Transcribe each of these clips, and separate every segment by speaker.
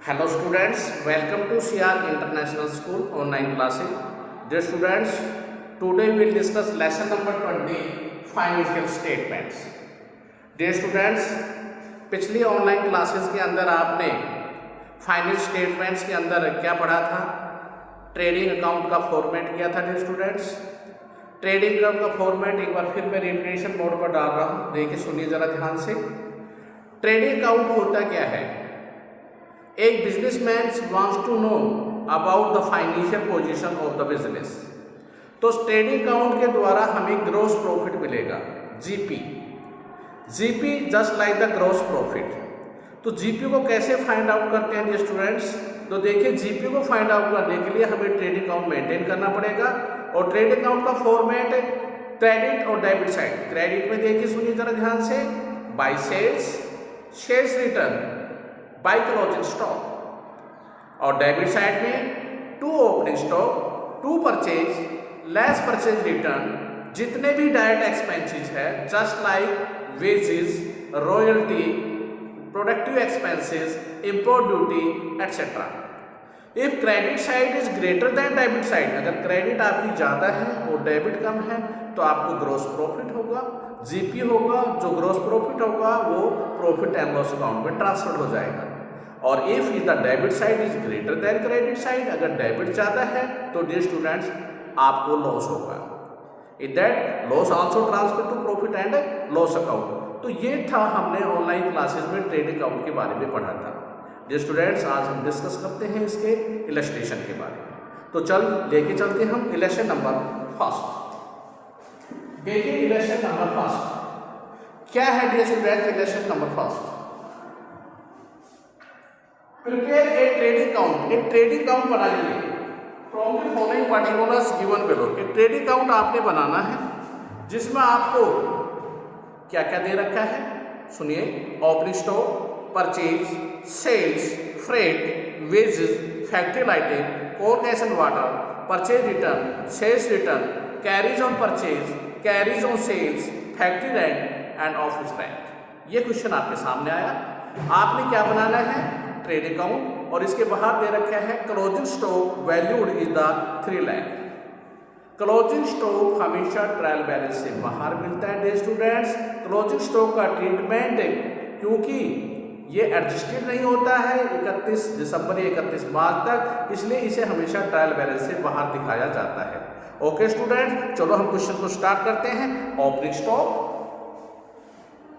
Speaker 1: Hello students, welcome to CR International School online classes. Dear students, today we will discuss lesson number 20 financial statements. Dear students, पिछली online classes के अंदर आपने finance statements के अंदर क्या पढ़ा था? ट्रेडिंग अकाउंट का फॉर्मेट किया था। डियर स्टूडेंट्स, ट्रेडिंग अकाउंट का फॉर्मेट एक बार फिर मैं रिपीटेशन मोड पर डाल रहा हूँ, देखिए सुनिए जरा ध्यान से। ट्रेडिंग अकाउंट होता क्या है? एक businessman wants to know about the financial position of the business. तो ट्रेडिंग अकाउंट के द्वारा हमें ग्रॉस प्रॉफिट मिलेगा, GP. GP just like the gross profit. तो जीपी को कैसे फाइंड आउट करते हैं डियर स्टूडेंट्स? तो देखिए, जीपी को फाइंड आउट करने के लिए हमें ट्रेडिंग अकाउंट मेंटेन करना पड़ेगा और ट्रेडिंग अकाउंट का फॉर्मेट क्रेडिट और डेबिट साइड। क्रेडिट में देखिए सुनिए जरा ध्यान से, by sales, sales return by closing stock, और डेबिट साइड में to opening stock, to purchase, less purchase return, जितने भी डायरेक्ट एक्सपेंसेस है just like wages, royalty, productive expenses, import duty etcetera. If credit side is greater than debit side, अगर credit आपकी ज़्यादा है और डेबिट कम है तो आपको ग्रॉस प्रॉफिट होगा, जीपी होगा। जो ग्रॉस प्रॉफिट होगा वो प्रॉफिट एंड लॉस अकाउंट में ट्रांसफर हो जाएगा। और if the debit side is greater than credit side, अगर डेबिट ज़्यादा है तो डियर स्टूडेंट्स आपको लॉस होगा। In that loss also transfer to profit and loss account. तो ये था, हमने ऑनलाइन क्लासेस में ट्रेडिंग अकाउंट के बारे में पढ़ा था। डियर स्टूडेंट्स, आज हम डिस्कस करते हैं इसके इलस्ट्रेशन के बारे में। तो चल लेके चलते हम इलस्ट्रेशन नंबर फर्स्ट। देखिए इलस्ट्रेशन नंबर फर्स्ट क्या है dear students? Illustration number first, prepare a trading account. एक ट्रेडिंग अकाउंट बनाइए from the following particulars given below. एक ट्रेडिंग अकाउंट आपने बनाना है जिसमें आपको क्या क्या दे रखा है सुनिए। Opening stock, purchase, sales, freight, wages, factory lighting, coal gas and water, purchase return, sales return, carriage on purchase, carriage on sales, factory rent and office rent. ये क्वेश्चन आपके सामने आया। आपने क्या बनाना है? ट्रेडिंग अकाउंट, और इसके बाहर दे रखा है closing stock valued is the 3 lakh. Closing stock हमेशा ट्रायल बैलेंस से बाहर मिलता है डियर स्टूडेंट्स। क्लोजिंग स्टॉक का ट्रीटमेंट क्योंकि ये एडजस्टेड नहीं होता है 31 दिसंबर या 31 मार्च तक, इसलिए इसे हमेशा ट्रायल बैलेंस से बाहर दिखाया जाता है। ओके स्टूडेंट, चलो हम क्वेश्चन को स्टार्ट करते हैं। Opening stock,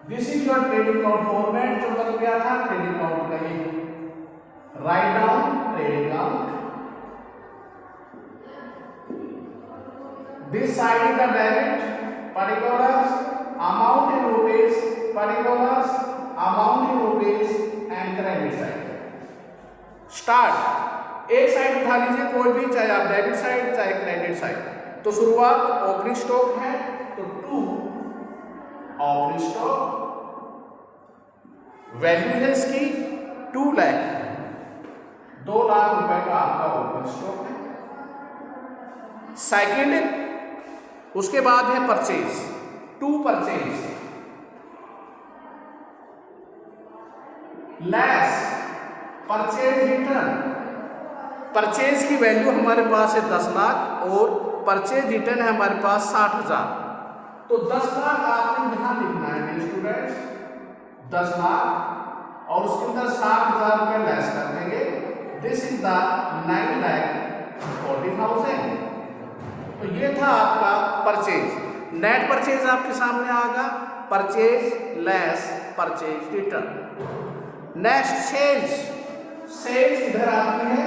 Speaker 1: this is your trading account format जो बन गया था ट्रेडिंग अकाउंट का। ये write down trading account, this side is the debit, particulars, amount in rupees, particulars, amount in rupees and credit side। Start, एक side उठा लीजिए कोई भी, चाहे आप डेबिट साइड चाहे क्रेडिट साइड। तो शुरुआत ओपनिंग स्टॉक है तो 2 ओपनिंग स्टॉक, वैल्यू है इसकी 2 लाख, 2 लाख रुपए का आपका ओपनिंग स्टॉक है। सेकेंड, उसके बाद है purchase, 2 purchase, less purchase return. Purchase की वैल्यू हमारे पास है 10 लाख और परचेज रिटर्न है हमारे पास 60,000। तो 10 लाख आपने यहां लिखना है स्टूडेंट्स, 10 लाख और उसके अंदर 60,000 रुपए लेस कर देंगे। This is the 9,40,000। तो ये था आपका परचेज। नेट परचेज आपके सामने आएगा, purchase less purchase return. Next sales, sales इधर आती है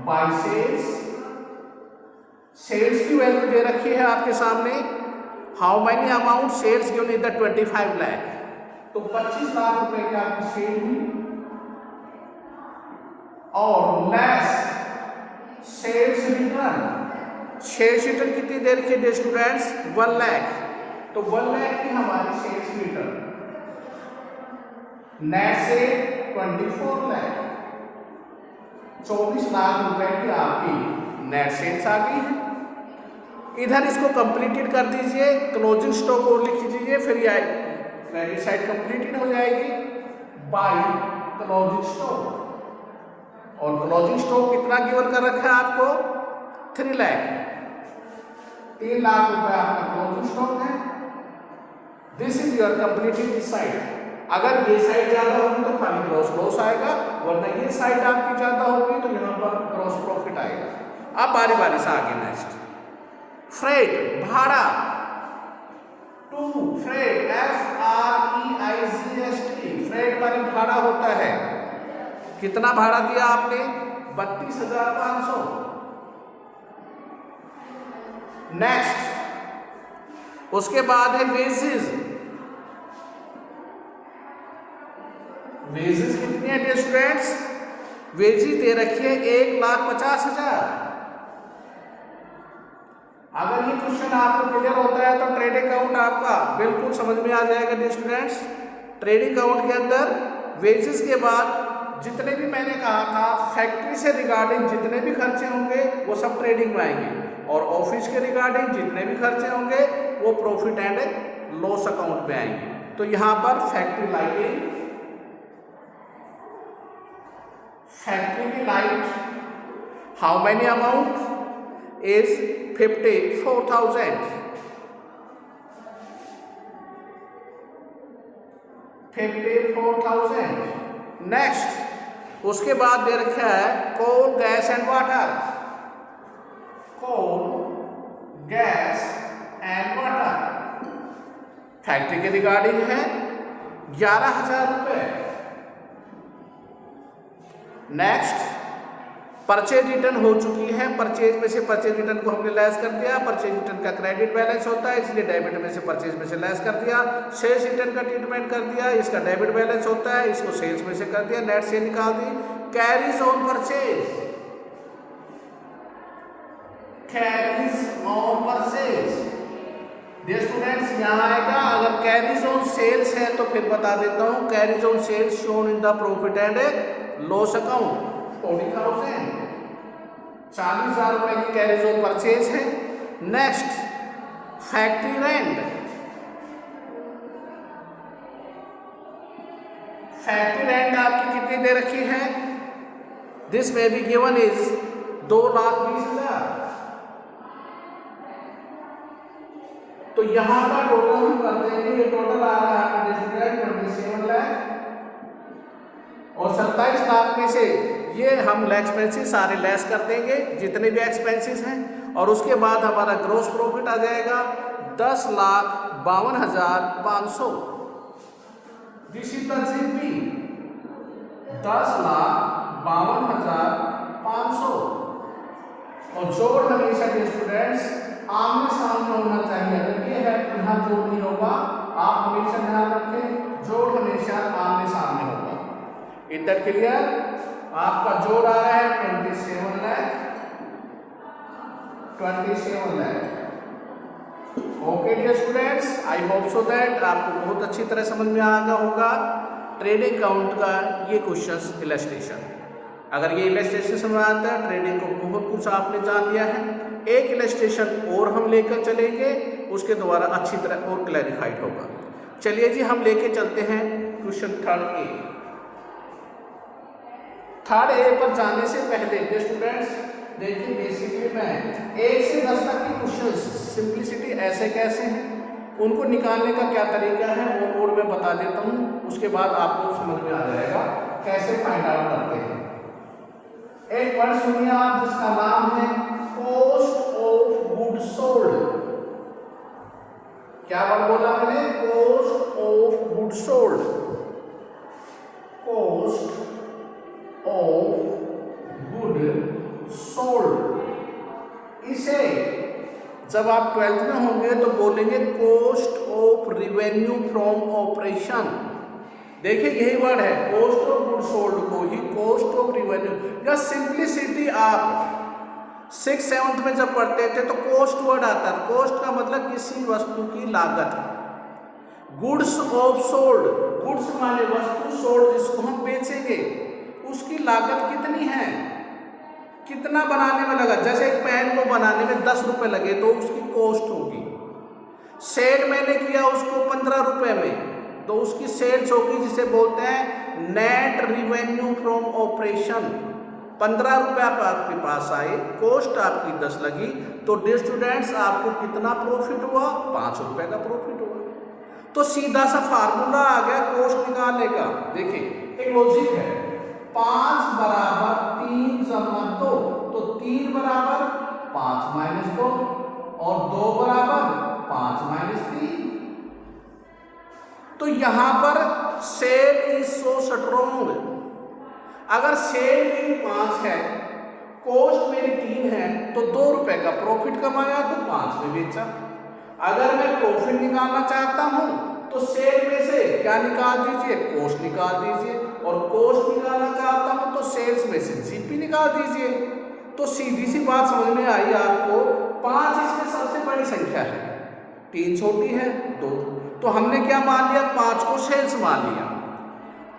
Speaker 1: बाय सेल्स। सेल्स की वैल्यू दे रखी है आपके सामने, how many amount sales given is the 25 lakh. तो 25 लाख रुपए की आपकी सेल हुई। और less sales return, sales return कितनी दे रखी है स्टूडेंट्स? 1 लाख। तो 1 लाख की हमारी सेल्स रिटर्न। नेट से 24 लाख, 24 लाख रुपए की आपकी नेट सेल्स आ गई है। इधर इसको कंप्लीटेड कर दीजिए, क्लोजिंग स्टॉक और लिख दीजिए, फिर ये क्रेडिट साइड कंप्लीटेड हो जाएगी बाय क्लोजिंग स्टॉक। और क्लोजिंग स्टॉक कितना गिवन कर रखा है आपको? 3 लाख, 3 लाख रुपए आपका क्लोजिंग स्टॉक है। This is your completed side. अगर ये साइड ज्यादा होगी तो खाली ग्रॉस लॉस आएगा, वरना ये साइड आपकी ज्यादा होगी तो यहाँ पर ग्रॉस प्रॉफिट आएगा। अब बारी बारी से आगे नेक्स्ट फ्रेट, भाड़ा। टू फ्रेट, FREIGST, फ्रेट माने भाड़ा होता है। कितना भाड़ा दिया आपने? 32,500। नेक्स्ट उसके बाद है वेजेस। वेजेस कितनी है डियर स्टूडेंट्स? वेजेस दे रखी है 1,50,000। अगर ये क्वेश्चन आपको क्लियर होता है तो ट्रेडिंग अकाउंट आपका बिल्कुल समझ में आ जाएगा डियर स्टूडेंट्स। ट्रेडिंग अकाउंट के अंदर वेजेस के बाद जितने भी मैंने कहा था फैक्ट्री से रिगार्डिंग जितने भी खर्चे होंगे वो सब ट्रेडिंग में आएंगे, और ऑफिस के रिगार्डिंग जितने भी खर्चे होंगे वो प्रॉफिट एंड लॉस अकाउंट में आएंगे। तो यहाँ पर फैक्ट्री लाइटिंग, फैक्ट्री की light, how many amount is 54,000। 54,000। Next उसके बाद दे रखा है coal, gas and water. Coal, gas and water factory के रिगार्डिंग है 11,000 रुपए। नेक्स्ट परचेज रिटर्न हो चुकी है, परचेज में से परचेज रिटर्न को हमने लेस कर दिया। परचेज रिटर्न का क्रेडिट बैलेंस होता है इसलिए डेबिट में से परचेज में से लेस कर दिया। सेल्स रिटर्न का ट्रीटमेंट कर दिया, इसका डेबिट बैलेंस होता है, इसको सेल्स में से कर दिया, नेट से निकाल दी। Carriage on purchase, carriage on purchase dear students यहाँ आएगा। अगर कैरीज ऑन सेल्स है तो फिर बता देता हूँ, carriage on sales shown in the profit and loss account 40,000, 40,000 रुपए की कैरीज ऑन परचेज है। Next factory rent, factory rent आपकी कितनी दे रखी है? दिस में बी गिवन इज 2,20,000। तो यहां का टोटल हम कर देंगे, ये टोटल आ रहा है आपके 27 लाख, और 27 लाख में से ये हम एक्सपेंसेस सारे लेस कर देंगे जितने भी एक्सपेंसेस हैं, और उसके बाद हमारा ग्रॉस प्रॉफिट आ जाएगा 10,52,500। This is the GP 10,52,500। और जोड़ हमेशा के स्टूडेंट्स आमने सामने होना चाहिए। अगर ये है यहाँ जोड़ नहीं होगा, आप हमेशा ध्यान रखें जोड़ हमेशा आमने सामने होगा। Is that clear? आपका जोड़ आ रहा है 27 lakh. Okay dear students, I hope so that आपको बहुत अच्छी तरह समझ में आ गया होगा ट्रेडिंग अकाउंट का ये क्वेश्चंस इलस्ट्रेशन। अगर ये इलस्ट्रेशन समझ आता है, ट्रेडिंग को बहुत कुछ आपने जान लिया है। एक इलस्ट्रेशन और हम लेकर चलेंगे, उसके द्वारा अच्छी तरह और क्लैरिफाइड होगा। चलिए जी हम लेके चलते हैं question third A. Third A पर जाने से पहले स्टूडेंट्स देखिए, बेसिकली मैं 1 से 10 तक के क्वेश्चन सिंप्लिसिटी ऐसे कैसे हैं, उनको निकालने का क्या तरीका है वो और मैं बता देता हूँ। उसके बाद आपको समझ में आ जाएगा कैसे फाइंड आउट करते हैं। एक वर्ड सुनिए आप जिसका नाम है कॉस्ट ऑफ गुड सोल्ड। क्या वर्ड बोला मैंने? Cost of good sold. Cost of good sold, इसे जब आप 12th में होंगे तो बोलेंगे cost of revenue from operation. देखिए यही वर्ड है, कॉस्ट ऑफ गुड सोल्ड को ही कॉस्ट ऑफ रिवेन्यू या सिंप्लिसिटी। आप 6th 7th में जब पढ़ते थे तो कॉस्ट वर्ड आता है। कॉस्ट का मतलब किसी वस्तु की लागत। गुड्स ऑफ सोल्ड, गुड्स माने वस्तु, सोल्ड जिसको हम बेचेंगे उसकी लागत कितनी है, कितना बनाने में लगा। जैसे एक पेन को बनाने में 10 रुपए लगे तो उसकी कॉस्ट होगी। सेल मैंने किया उसको 15 रुपए में तो उसकी सेल्स होगी, जिसे बोलते हैं नेट रिवेन्यू फ्रॉम ऑपरेशन। 15 रुपये आपके पास आए, कॉस्ट आपकी 10 लगी, तो डियर स्टूडेंट्स आपको कितना प्रॉफिट हुआ? 5 रुपये का प्रॉफिट हुआ। तो सीधा सा फार्मूला आ गया कॉस्ट निकालने का। देखिए एक लॉजिक है, 5 बराबर 3 जमा 2, तो 3 बराबर 5 माइनस 2 और 2 बराबर 5 माइनस 3। तो यहां पर सेल इज सो स्ट्रॉन्ग। अगर सेल मेरी 5 है, कॉस्ट मेरी 3 है, तो 2 रुपए का प्रॉफिट कमाया तो 5 में बेचा। अगर मैं प्रॉफिट निकालना चाहता हूं तो सेल में से क्या निकाल दीजिए? कॉस्ट निकाल दीजिए। और कॉस्ट निकालना चाहता हूं तो सेल्स में से जीपी निकाल दीजिए। तो सीधी सी बात समझ में आई आपको, 5 इसमें सबसे बड़ी संख्या है, 3 छोटी है, 2। तो हमने क्या मान लिया? 5 को सेल्स मान लिया,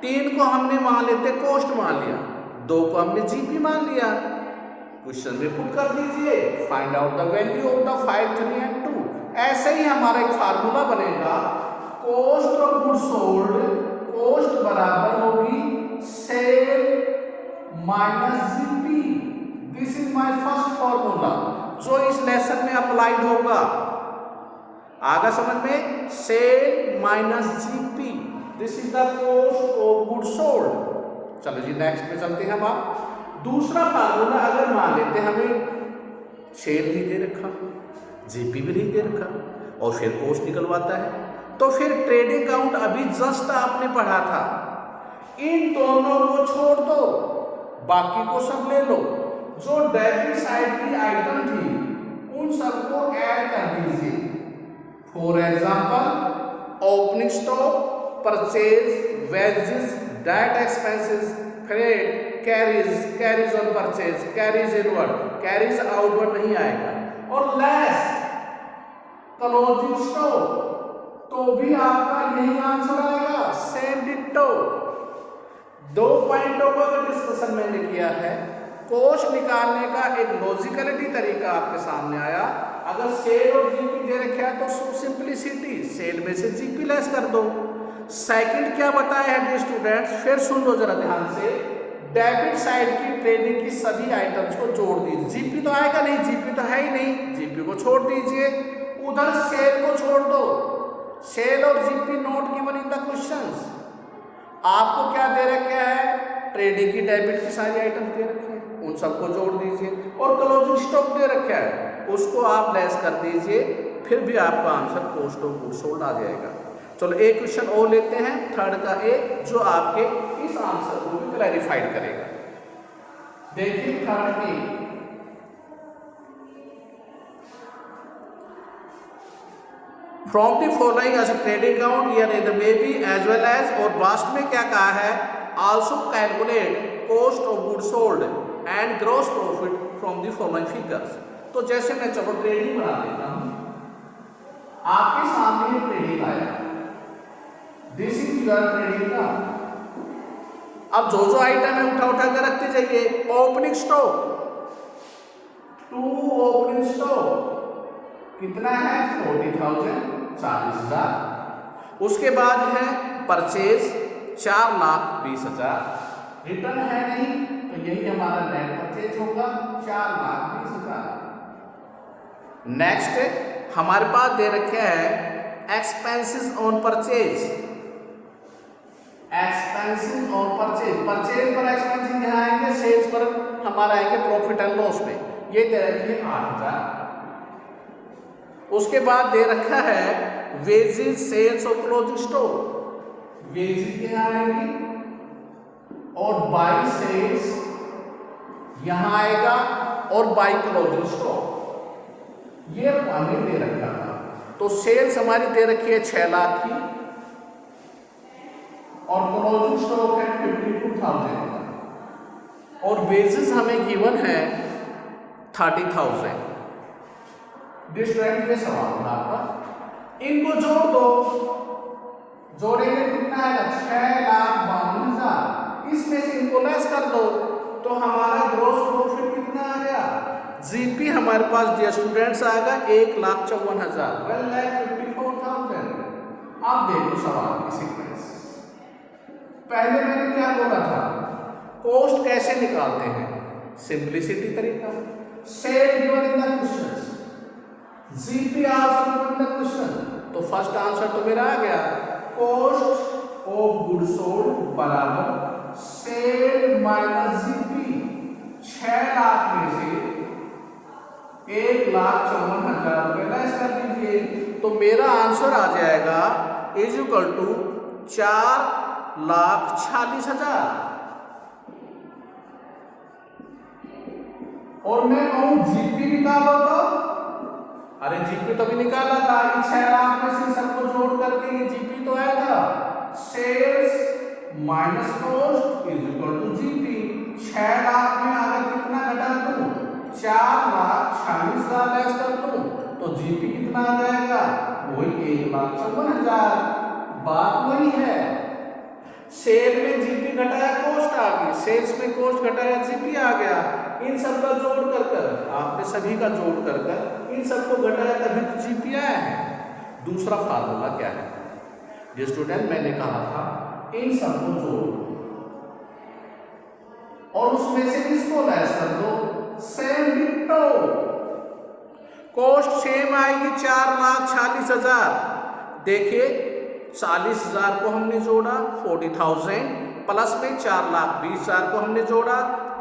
Speaker 1: 3 को हमने मान लेते कॉस्ट मान लिया, 2 को हमने जीपी मान लिया। क्वेश्चन में पुट कर दीजिए, find out the value of the 5, 3 and 2। ऐसे ही हमारा एक फार्मूला बनेगा, cost of goods sold, cost बराबर होगी sale minus GP. This is my first formula जो इस लेसन में अप्लाइड होगा। आगा समझ में? Sale minus GP, this is the cost of goods sold. चलो जी नेक्स्ट पे चलते हैं हम। आप दूसरा फार्मूला अगर मान लेते हमें सेल ही दे रखा, जीपी भी नहीं दे रखा और फिर कॉस्ट निकलवाता है, तो फिर ट्रेडिंग अकाउंट अभी जस्ट आपने पढ़ा था, इन दोनों को छोड़ दो, बाकी को सब ले लो। जो डेबिट साइड की आइटम थी उन सबको ऐड कर दीजिए। For example opening stock, purchase, wages, direct expenses, freight, carries on purchase, carries inward, carries outward नहीं आएगा। और लेस क्लोजिंग स्टॉक, तो भी आपका यही आंसर आएगा, सेम डिट्टो। 2 पॉइंटों का जो डिस्कशन मैंने किया है, कॉस्ट निकालने का एक लॉजिकलिटी तरीका आपके सामने आया। अगर सेल और जीपी दे रखा है तो सिंपलिसिटी, सेल में से जीपी लेस कर दो। सेकंड क्या बताया है स्टूडेंट्स, फिर सुन लो जरा ध्यान से, डेबिट साइड की ट्रेडिंग की सभी आइटम्स को जोड़ दीजिए। जीपी तो आएगा नहीं, जीपी तो है ही नहीं, जीपी को छोड़ दीजिए। उधर सेल को छोड़ दो, सेल और GP not given in the questions. आपको क्या दे रखा है? ट्रेडिंग की डेबिट की सारी आइटम्स दे रखे हैं, उन सबको जोड़ दीजिए। और क्लोजिंग स्टॉक दे रखा है, उसको आप लेस कर दीजिए, फिर भी आपका answer cost of goods sold आ जाएगा। चलो एक क्वेश्चन और लेते हैं, थर्ड का एक, जो आपके इस आंसर को भी क्लैरिफाइड करेगा। देखिए थर्ड की, from the following as trading account year in the may be as well as, और लास्ट में क्या कहा है? Also calculate cost of goods sold and gross profit from the following figures. तो जैसे मैं चलो ट्रेडिंग बना देता हूं, आपके सामने ट्रेडिंग आया, दिस इज योर ट्रेडिंग का। अब जो जो आइटम है उठा उठा कर रखते जाइए। ओपनिंग स्टॉक, 2 ओपनिंग स्टॉक कितना है? 40,000, 40,000। उसके बाद है परचेज, 4,20,000। रिटर्न है नहीं, तो यही हमारा नेट परचेज होगा, 4,20,000। नेक्स्ट हमारे पास दे रखे है expenses on purchase, expenses on purchase, purchase पर एक्सपेंसेस यहाँ आएंगे, सेल्स पर हमारा आएंगे प्रॉफिट एंड लॉस में। ये दे रखी है 8,000। उसके बाद दे रखा है वेजेस, सेल्स और क्लोजिंग स्टॉक, वेजेस यहाँ आएंगी और बाई सेल्स यहाँ आएगा और बाई क्लोजिंग स्टॉक, ये हमें दे रखा था। तो सेल्स हमारी दे रखी है 6 लाख की और क्लोजिंग स्टॉक है 52,000 और वेजेस हमें गिवन है 30,000। डिस्ट्रेंट ये सवाल था आपका। इनको जोड़ दो, जोड़ेंगे कितना है? 6,52,000। इसमें से इनको लेस कर दो तो हमारा ग्रॉस प्रॉफिट कितना आ गया? जीपी हमारे पास डियर स्टूडेंट्स आएगा 1,54,000, 1,54,000। अब देखो सवाल की सीक्वेंस। पहले मैंने क्या बोला था? कॉस्ट कैसे निकालते हैं? सिंप्लिसिटी तरीका। Same given in the question, GP also given in the question. तो फर्स्ट आंसर तो मेरा आ गया, कॉस्ट ऑफ गुड सोल्ड बराबर सेल माइनस जीपी। 6 लाख में से 1,54,000 रुपये लेस कर दीजिए, तो मेरा आंसर आ जाएगा इज इक्वल टू 4,46,000। और मैं कहूं जीपी निकालो तो, अरे जीपी तो भी निकाला था, 6 लाख में से सबको जोड़ करके ये जीपी तो आएगा। Sales minus cost is equal to GP. 6 lakh में अगर कितना घटा दूं, 4,46,000 लेस कर दूं, तो जीपी कितना आ जाएगा, वही 1,54,000। बात वही है, सेल में जीपी घटाया कॉस्ट आ गई, सेल्स में कॉस्ट घटाया जीपी आ गया। इन सब का जोड़ कर कर, आपने सभी का जोड़ कर कर इन सबको घटाया तभी तो जीपी आया है। दूसरा फार्मूला क्या है, जो स्टूडेंट मैंने कहा था इन सबको जोड़ और उसमें से किसको लेस कर दो, सेम डिट्टो। कॉस्ट सेम आएगी 4,46,000। देखिए 40,000 को हमने जोड़ा 40,000, प्लस में 4,20,000 को हमने जोड़ा,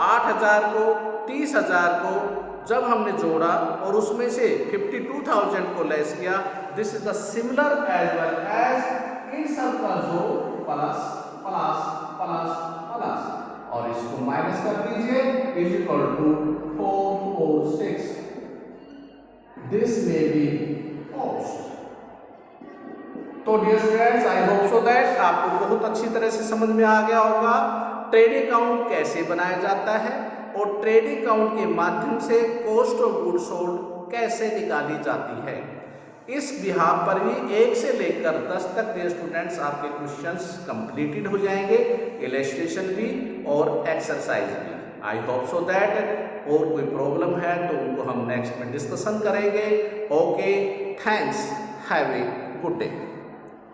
Speaker 1: 8,000 को, 30,000 को जब हमने जोड़ा और उसमें से 52,000 को लेस किया, this is the similar as well as in सब का जो प्लस प्लस प्लस प्लस और इसको माइनस कर दीजिए, is equal to 446। This may be cost. तो dear students, I hope so that आपको बहुत अच्छी तरह से समझ में आ गया होगा ट्रेड अकाउंट कैसे बनाया जाता है और ट्रेड अकाउंट के माध्यम से कॉस्ट ऑफ गुड सोल्ड कैसे निकाली जाती है। इस बिहाफ पर भी 1 से लेकर 10 तक डियर स्टूडेंट्स आपके क्वेश्चंस कंप्लीटेड हो जाएंगे, इलस्ट्रेशन भी और एक्सरसाइज भी। आई होप सो दैट और कोई प्रॉब्लम है तो उनको हम नेक्स्ट में डिस्कशन करेंगे। Okay, thanks, have a good day.